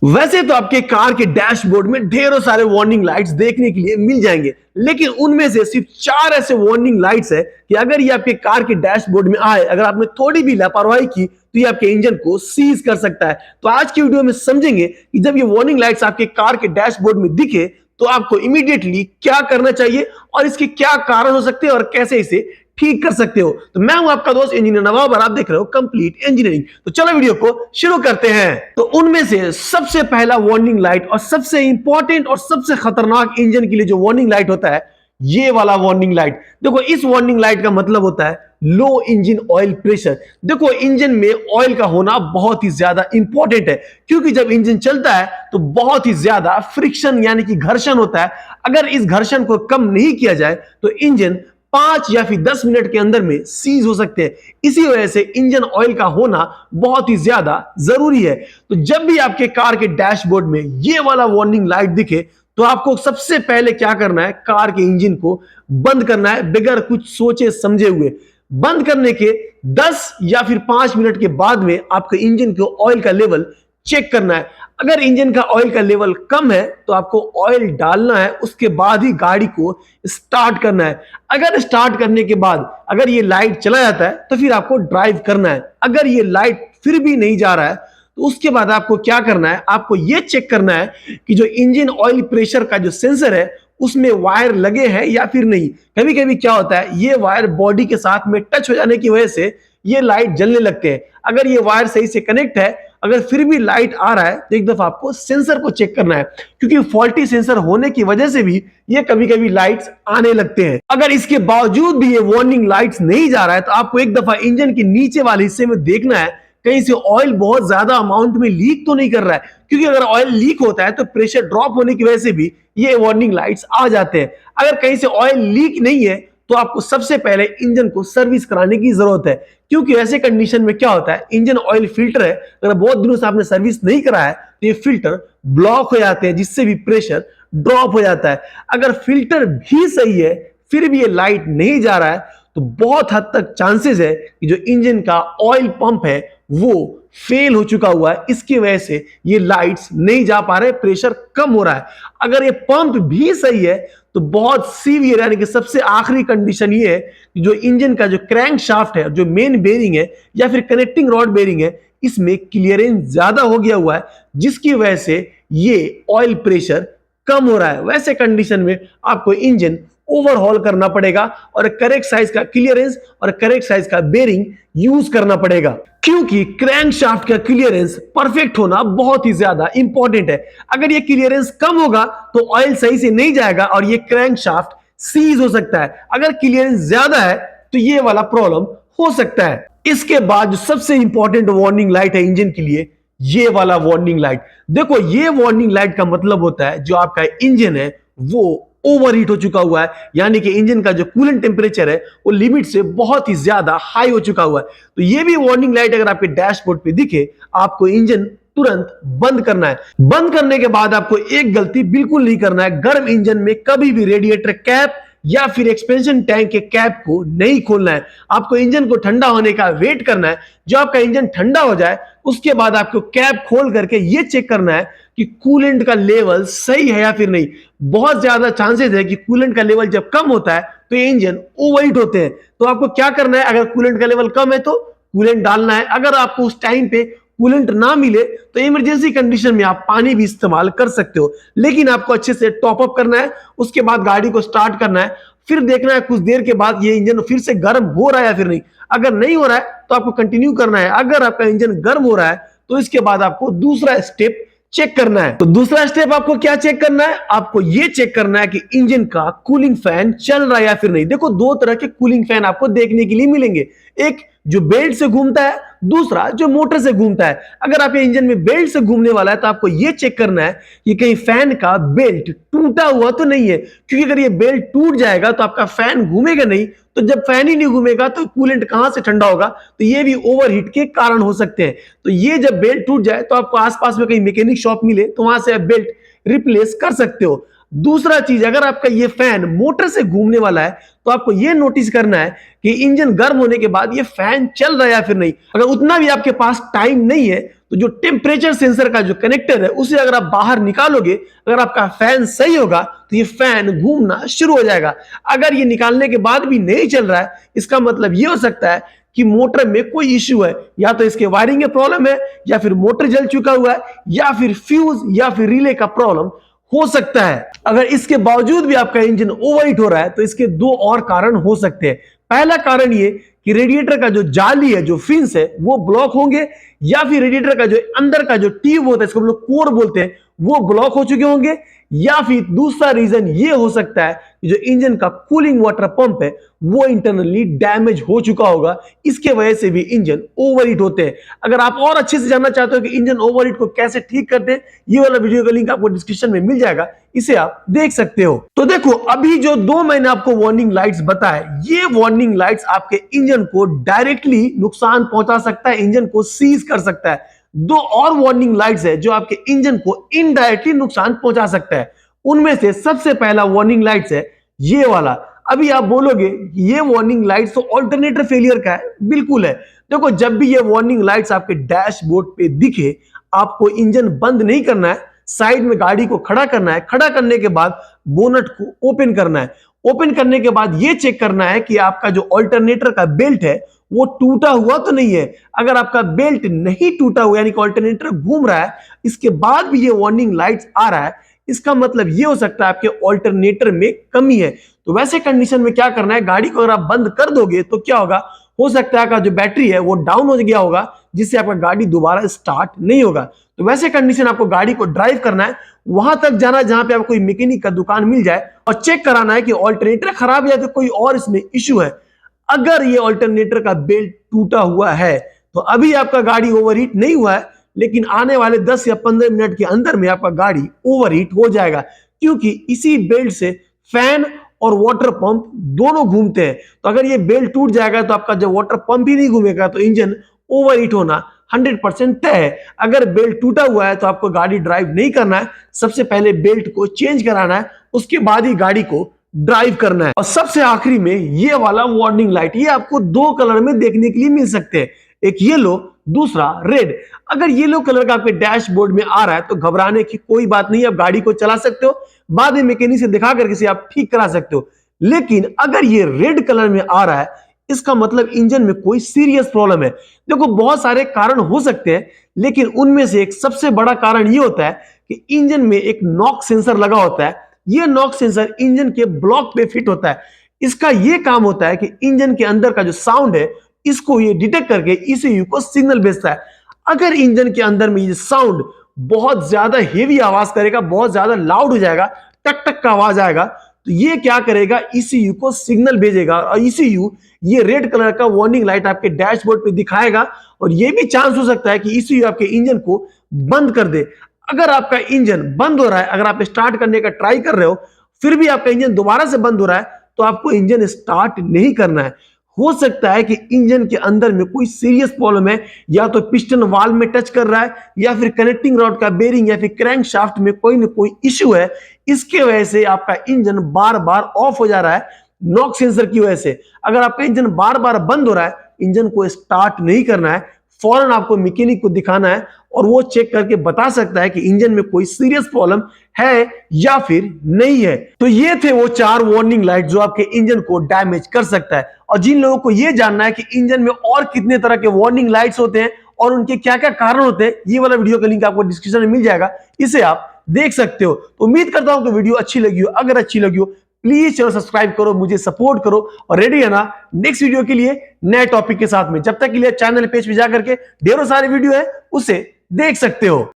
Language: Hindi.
वैसे तो आपके कार के डैशबोर्ड में ढेरों सारे वार्निंग लाइट्स देखने के लिए मिल जाएंगे, लेकिन उनमें से सिर्फ 4 ऐसे वार्निंग लाइट्स है कि अगर ये आपके कार के डैशबोर्ड में आए, अगर आपने थोड़ी भी लापरवाही की तो ये आपके इंजन को सीज कर सकता है। तो आज की वीडियो में समझेंगे कि जब ये वार्निंग लाइट्स आपके कार के डैशबोर्ड में दिखे तो आपको इमीडिएटली क्या करना चाहिए और इसके क्या कारण हो सकते हैं और कैसे इसे ठीक कर सकते हो। तो मैं हूं आपका दोस्त इंजीनियर नवाब और आप देख रहे हो कंप्लीट इंजीनियरिंग। तो चलो वीडियो को शुरू करते हैं। तो उनमें से सबसे पहला वार्निंग लाइट और सबसे इंपॉर्टेंट और सबसे खतरनाक इंजन के लिए जो वार्निंग लाइट होता है, ये वाला वार्निंग लाइट। देखो, इस वार्निंग लाइट का मतलब होता है लो इंजन ऑयल प्रेशर। देखो, इंजन में ऑयल का होना बहुत ही ज्यादा इंपॉर्टेंट है, क्योंकि जब इंजन चलता है तो बहुत ही ज्यादा फ्रिक्शन यानी कि घर्षण होता है। अगर इस घर्षण को कम नहीं किया जाए तो इंजन 5 या फिर 10 मिनट के अंदर में सीज हो सकते हैं। इसी वजह से इंजन ऑयल का होना बहुत ही ज्यादा जरूरी है। तो जब भी आपके कार के डैशबोर्ड में ये वाला वार्निंग लाइट दिखे तो आपको सबसे पहले क्या करना है, कार के इंजन को बंद करना है बगैर कुछ सोचे समझे हुए। बंद करने के 10 या फिर 5 मिनट के बाद में आपके इंजन के ऑयल का लेवल चेक करना है। अगर इंजन का ऑयल का लेवल कम है तो आपको ऑयल डालना है, उसके बाद ही गाड़ी को स्टार्ट करना है। अगर स्टार्ट करने के बाद अगर ये लाइट चला जाता है तो फिर आपको ड्राइव करना है। अगर ये लाइट फिर भी नहीं जा रहा है तो उसके बाद आपको क्या करना है, आपको ये चेक करना है कि जो इंजन ऑयल प्रेशर का जो सेंसर है उसमें वायर लगे हैं या फिर नहीं। कभी कभी क्या होता है, ये वायर बॉडी के साथ में टच हो जाने की वजह से ये लाइट जलने लगते हैं। अगर ये वायर सही से कनेक्ट है, अगर फिर भी लाइट आ रहा है तो एक दफा आपको सेंसर को चेक करना है, क्योंकि फॉल्टी सेंसर होने की वजह से भी ये कभी कभी लाइट्स आने लगते हैं। अगर इसके बावजूद भी ये वार्निंग लाइट्स नहीं जा रहा है तो आपको एक दफा इंजन के नीचे वाले हिस्से में देखना है कहीं से ऑयल बहुत ज्यादा अमाउंट में लीक तो नहीं कर रहा है, क्योंकि अगर ऑयल लीक होता है तो प्रेशर ड्रॉप होने की वजह से भी ये वार्निंग लाइट्स आ जाते हैं। अगर कहीं से ऑयल लीक नहीं है तो आपको सबसे पहले इंजन को सर्विस कराने की जरूरत है, क्योंकि ऐसे कंडीशन में क्या होता है, इंजन ऑयल फिल्टर है, अगर बहुत दिनों से आपने सर्विस नहीं कराया है तो ये फिल्टर ब्लॉक हो जाते हैं, जिससे भी प्रेशर ड्रॉप हो जाता है। अगर फिल्टर भी सही है फिर भी ये लाइट नहीं जा रहा है तो बहुत हद तक चांसेस है कि जो इंजन का ऑयल पंप है वो फेल हो चुका हुआ है। इसकी वजह से ये लाइट्स नहीं जा पा रहे, प्रेशर कम हो रहा है। अगर ये पंप भी सही है तो बहुत सीवियर यानी कि सबसे आखिरी कंडीशन ये है कि जो इंजन का जो क्रैंक शाफ्ट है, जो मेन बेरिंग है या फिर कनेक्टिंग रॉड बेरिंग है, इसमें क्लियरेंस ज्यादा हो गया हुआ है, जिसकी वजह से ये ऑयल प्रेशर कम हो रहा है। वैसे कंडीशन में आपको इंजन ओवरहॉल करना पड़ेगा और करेक्ट साइज का क्लियरेंस और करेक्ट साइज का बेरिंग यूज करना पड़ेगा, क्योंकि क्रैंक शाफ्ट का क्लियरेंस परफेक्ट होना बहुत ही ज्यादा इंपॉर्टेंट है। अगर ये क्लियरेंस कम होगा तो ऑयल सही से नहीं जाएगा और ये क्रैंक शाफ्ट सीज हो सकता है। अगर क्लियरेंस ज्यादा है तो ये वाला प्रॉब्लम हो सकता है। इसके बाद जो सबसे इंपॉर्टेंट वार्निंग लाइट है इंजन के लिए, ये वाला वार्निंग लाइट। देखो, ये वार्निंग लाइट का मतलब होता है जो आपका इंजन है वो ओवरहीट हो चुका हुआ है, यानी कि इंजन का जो कूलेंट टेंपरेचर है वो लिमिट से बहुत ही ज्यादा हाई हो चुका हुआ है। तो ये भी वार्निंग लाइट अगर आपके डैशबोर्ड पे दिखे, आपको इंजन तुरंत बंद करना है। बंद करने के बाद आपको एक गलती बिल्कुल नहीं करना है, गर्म इंजन में कभी भी रेडिएटर कैप या फिर एक्सपेंशन टैंक के कैप को नहीं खोलना है। आपको इंजन को ठंडा होने का वेट करना है। जब आपका इंजन ठंडा हो जाए उसके बाद आपको कैप खोल करके ये चेक करना है कि कूलेंट का लेवल सही है या फिर नहीं। बहुत ज्यादा चांसेस है कि कूलेंट का लेवल जब कम होता है तो ये इंजन ओवरहीट होते हैं। तो आपको क्या करना है, अगर कूलेंट का लेवल कम है तो कूलेंट डालना है। अगर आपको उस टाइम पे कूलेंट ना मिले तो इमरजेंसी कंडीशन में आप पानी भी इस्तेमाल कर सकते हो, लेकिन आपको अच्छे से टॉप अप करना है। उसके बाद गाड़ी को स्टार्ट करना है, फिर देखना है कुछ देर के बाद ये इंजन फिर से गर्म हो रहा है या फिर नहीं। अगर नहीं हो रहा है तो आपको कंटिन्यू करना है। अगर आपका इंजन गर्म हो रहा है तो इसके बाद आपको दूसरा स्टेप चेक करना है। तो दूसरा स्टेप आपको क्या चेक करना है, आपको यह चेक करना है कि इंजन का कूलिंग फैन चल रहा है या फिर नहीं। देखो, दो तरह के कूलिंग फैन आपको देखने के लिए मिलेंगे, एक जो बेल्ट से घूमता है, दूसरा जो मोटर से घूमता है। अगर आपके इंजन में बेल्ट से घूमने वाला है तो आपको यह चेक करना है कि कहीं फैन का बेल्ट टूटा हुआ तो नहीं है, क्योंकि अगर ये बेल्ट टूट जाएगा तो आपका फैन घूमेगा नहीं। तो जब फैन ही नहीं घूमेगा तो कूलेंट कहां से ठंडा होगा, तो ये भी ओवरहीट के कारण हो सकते हैं। तो ये जब बेल्ट टूट जाए तो आपको आसपास में कहीं मैकेनिक शॉप मिले तो वहां से आप बेल्ट रिप्लेस कर सकते हो। दूसरा चीज, अगर आपका ये फैन मोटर से घूमने वाला है तो आपको ये नोटिस करना है कि इंजन गर्म होने के बाद ये फैन चल रहा है या फिर नहीं। अगर उतना भी आपके पास टाइम नहीं है तो जो टेम्परेचर सेंसर का जो कनेक्टर है उसे अगर आप बाहर निकालोगे, अगर आपका फैन सही होगा तो ये फैन घूमना शुरू हो जाएगा। अगर ये निकालने के बाद भी नहीं चल रहा है, इसका मतलब ये हो सकता है कि मोटर में कोई इश्यू है, या तो इसके वायरिंग में प्रॉब्लम है, या फिर मोटर जल चुका हुआ है, या फिर फ्यूज या फिर रिले का प्रॉब्लम हो सकता है। अगर इसके बावजूद भी आपका इंजन ओवरहीट हो रहा है तो इसके दो और कारण हो सकते हैं। पहला कारण ये कि रेडिएटर का जो जाली है, जो फिन्स है, वो ब्लॉक होंगे, या फिर रेडिएटर का जो अंदर का जो ट्यूब होता है, इसको हम लोग कोर बोलते हैं, वो ब्लॉक हो चुके होंगे। या फिर दूसरा रीजन ये हो सकता है कि जो इंजन का कूलिंग वाटर पंप है वो इंटरनली डैमेज हो चुका होगा, इसके वजह से भी इंजन ओवरहीट होते हैं। अगर आप और अच्छे से जानना चाहते हो कि इंजन ओवरहीट को कैसे ठीक करते हैं, ये वाला वीडियो का लिंक आपको डिस्क्रिप्शन में मिल जाएगा, इसे आप देख सकते हो। तो देखो, अभी जो दो मैंने आपको वार्निंग लाइट्स बताए, ये वार्निंग लाइट्स आपके इंजन को डायरेक्टली नुकसान पहुंचा सकता है, इंजन को सीज कर सकता है। दो और वार्निंग लाइट्स है जो आपके इंजन को इनडायरेक्टली नुकसान पहुंचा सकता है। उनमें से सबसे पहला वार्निंग लाइट्स है ये वाला। अभी आप बोलोगे ये वार्निंग लाइट्स तो ऑल्टरनेटर फेलियर का है। बिल्कुल है। देखो, जब भी ये वार्निंग लाइट्स आपके डैशबोर्ड पे दिखे, आपको इंजन बंद नहीं करना है, साइड में गाड़ी को खड़ा करना है। खड़ा करने के बाद बोनट को ओपन करना है। ओपन करने के बाद यह चेक करना है कि आपका जो ऑल्टरनेटर का बेल्ट है वो टूटा हुआ तो नहीं है। अगर आपका बेल्ट नहीं टूटा हुआ, यानी कि ऑल्टरनेटर घूम रहा है, इसके बाद भी ये वार्निंग लाइट्स आ रहा है, इसका मतलब ये हो सकता है आपके ऑल्टरनेटर में कमी है। तो वैसे कंडीशन में क्या करना है, गाड़ी को अगर आप बंद कर दोगे तो क्या होगा, हो सकता है आपका जो बैटरी है वो डाउन हो गया होगा, जिससे आपका गाड़ी दोबारा स्टार्ट नहीं होगा। तो वैसे कंडीशन आपको गाड़ी को ड्राइव करना है, वहां तक जाना जहां पे आपको कोई मैकेनिक का दुकान मिल जाए, और चेक कराना है कि ऑल्टरनेटर खराब है या तो कोई और इसमें इश्यू है। अगर ये ऑल्टरनेटर का बेल्ट टूटा हुआ है तो अभी आपका गाड़ी ओवरहीट नहीं हुआ है, लेकिन आने वाले 10 या 15 मिनट के अंदर में आपका गाड़ी ओवरहीट हो जाएगा, क्योंकि इसी बेल्ट से फैन और वाटर पंप दोनों घूमते हैं। तो अगर ये बेल्ट टूट जाएगा तो आपका जब वाटर पंप ही नहीं घूमेगा तो इंजन ओवरहीट होना 100% तय है। अगर बेल्ट टूटा हुआ है तो आपको गाड़ी ड्राइव नहीं करना है, सबसे पहले बेल्ट को चेंज कराना है, उसके बाद ही गाड़ी को ड्राइव करना है। और सबसे आखिरी में ये वाला वार्निंग लाइट, ये आपको दो कलर में देखने के लिए मिल सकते हैं, एक येलो, दूसरा रेड। अगर येलो कलर का आपके डैशबोर्ड में आ रहा है तो घबराने की कोई बात नहीं, आप गाड़ी को चला सकते हो, बाद में मैकेनिक से दिखा करके आप ठीक करा सकते हो। लेकिन अगर ये रेड कलर में आ रहा है, इसका मतलब इंजन में कोई सीरियस प्रॉब्लम है। देखो, बहुत सारे कारण हो सकते हैं, लेकिन उनमें से एक सबसे बड़ा कारण ये होता है कि इंजन में एक नॉक सेंसर लगा होता है। ये नॉक सेंसर इंजन के ब्लॉक पे फिट होता है। इसका ये काम होता है कि इंजन के अंदर का जो साउंड है, इसको ये डिटेक्ट करके ईसीयू को सिग्नल भेजता है। अगर इंजन के अंदर में ये साउंड बहुत ज्यादा हेवी आवाज करेगा, बहुत ज्यादा लाउड हो जाएगा, टक टक का आवाज आएगा, तो ये क्या करेगा, ईसीयू को सिग्नल भेजेगा, और ईसीयू ये रेड कलर का वार्निंग लाइट आपके डैशबोर्ड पे दिखाएगा। और ये भी चांस हो सकता है कि ईसीयू आपके इंजन को बंद कर दे। अगर आपका इंजन बंद हो रहा है, अगर आप स्टार्ट करने का ट्राई कर रहे हो, फिर भी आपका इंजन दोबारा से बंद हो रहा है, तो आपको इंजन स्टार्ट नहीं करना है। हो सकता है कि इंजन के अंदर में कोई सीरियस प्रॉब्लम है, या तो पिस्टन वाल्व में टच कर रहा है, या फिर कनेक्टिंग रॉड का बेरिंग या फिर क्रैंक शाफ्ट में कोई ना कोई इश्यू है। इसके वजह से आपका इंजन बार बार ऑफ हो जा रहा है, नॉक सेंसर की वजह से। अगर आपका इंजन बार बार बंद हो रहा है, इंजन को स्टार्ट नहीं करना है, फौरन आपको मैकेनिक को दिखाना है, और वो चेक करके बता सकता है कि इंजन में कोई सीरियस प्रॉब्लम है या फिर नहीं है। तो ये थे वो 4 वार्निंग लाइट जो आपके इंजन को डैमेज कर सकता है। और जिन लोगों को ये जानना है कि इंजन में और कितने तरह के वार्निंग लाइट्स होते हैं और उनके क्या क्या कारण होते हैं, ये वाला वीडियो का लिंक आपको डिस्क्रिप्शन में मिल जाएगा, इसे आप देख सकते हो। तो उम्मीद करता हूं कि वीडियो अच्छी लगी हो। अगर अच्छी लगी हो, प्लीज चैनल सब्सक्राइब करो, मुझे सपोर्ट करो, और रेडी है ना नेक्स्ट वीडियो के लिए नए टॉपिक के साथ में। जब तक के लिए चैनल पेज पे जाकर के ढेरों सारे वीडियो है, उसे देख सकते हो।